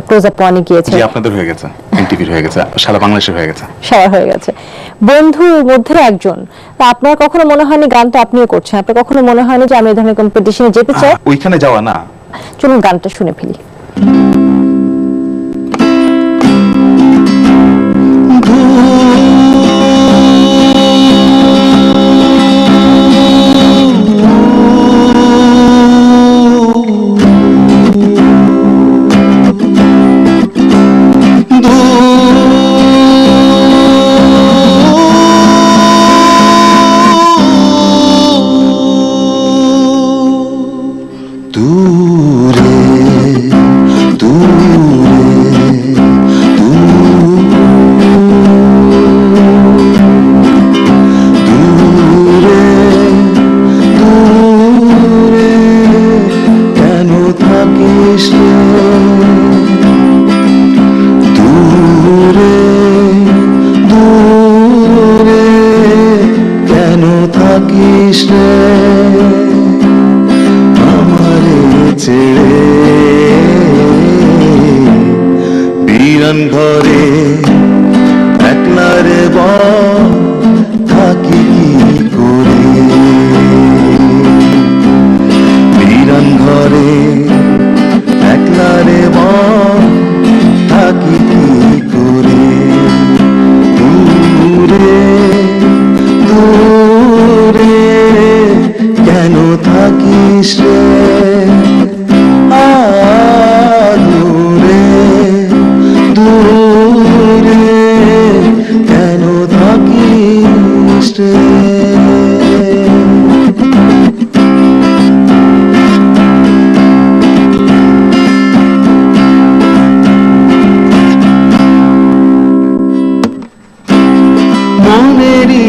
Close up ওয়ানে গিয়েছে, জি আপনাদের হয়ে গেছে, এনটিভির হয়ে গেছে, সারা বাংলাদেশের হয়ে গেছে, সবার হয়ে গেছে, বন্ধুর মধ্যে একজন। তা আপনার কখনো মনে হয়নি, গান তো আপনিও করছেন, আপনার কখনো মনে হয়নি যে আমি এই ধরনের কম্পিটিশনে যেতে চাই? ওইখানে যাওয়া না। চলুন গানটা শুনে ফেলি। বিরান ঘরে একলা রে থাকি কি করে, বিরান ঘরে একলা রে থাকি কি করে, দূরে দূরে কেন থাকিস রে, দূরে দূরে কেন থাকিস রে। মনেরই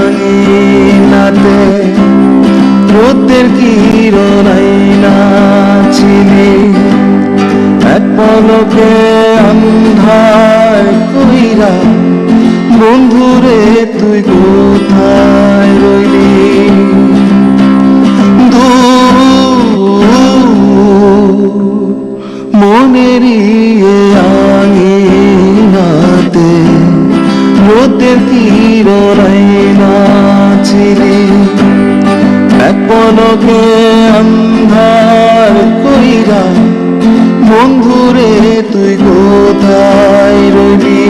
আঙিনাতে রোদের কিরণ ছিলি, এক পলকে অন্ধার কইরা বন্ধুরে তুই কোথায় রইলি, মনেরই আঙিনাতে রোদের কিরণ ছিলি, এক পলকে অন্ধার কইরা বন্ধুরে তুই কোথায় রইলি,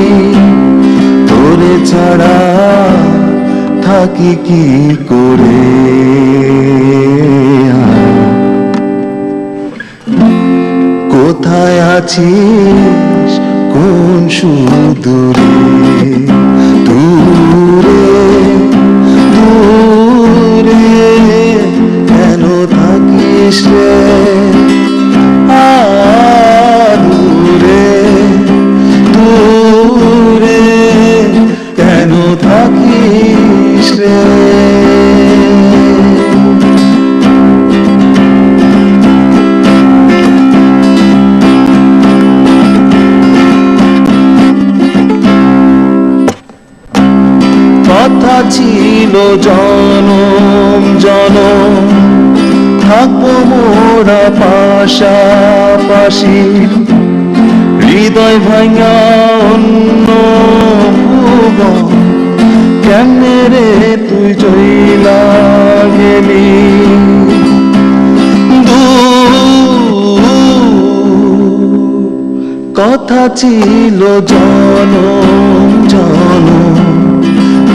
তোরে ছাড়া থাকি কি করে, কোথায় আছিস কোন সুদূরে, দূরে দূরে কেন থাকিস রে, দূরে দূরে কেন থাকিস রে। কথা ছিল জনম জনম থাকবো মোরা পাশাপাশি, হৃদয় ভাঙা অন্য ভুবন কেমনে রে তুই চইলা গেলি, কথা ছিল জনম জনম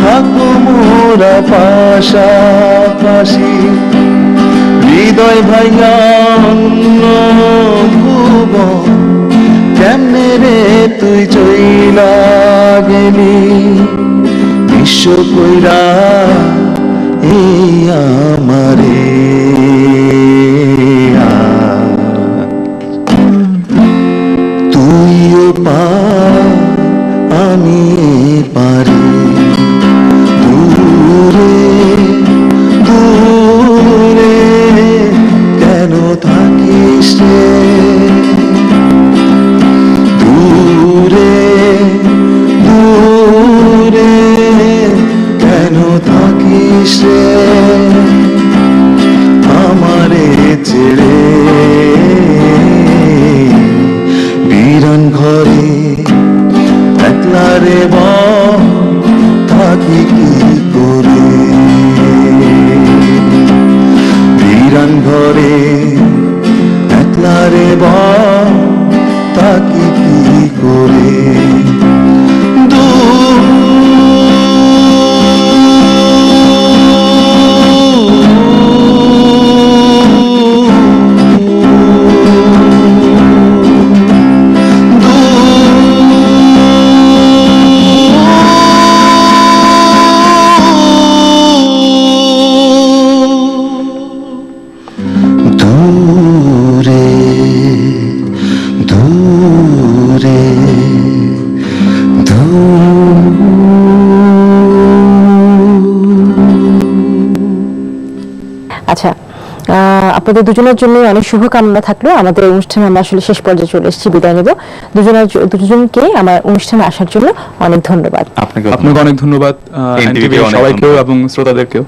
থাকবো মোরা পাশাপাশি, হৃদয় ভাইয়া অন্য ভুবন কেমনে রে তুই চইলা গেলি, বিশ্ব কইরা এই আমারে, তুইও পা আমি পারি, দূরে দূরে কেন থাকিস রে, দূরে দূরে কেন থাকিস রে, আমারে ছেড়ে ঘরে একলা রে বল থাকি কি করে বিরান ঘরে একলা রে বল থাকি কি করে দূরে দূরে আচ্ছা, আপনাদের দুজনের জন্য অনেক শুভকামনা থাকলো। আমাদের অনুষ্ঠানে আমরা আসলে শেষ পর্যায়ে চলে এসেছি, বিদায় নেব। দুজনকে আমার অনুষ্ঠানে আসার জন্য অনেক ধন্যবাদ। আপনাকে আপনাকে অনেক ধন্যবাদ, NTV NTV অনেক সবাইকেও ধন্যবাদ। এবং শ্রোতাদেরকেও।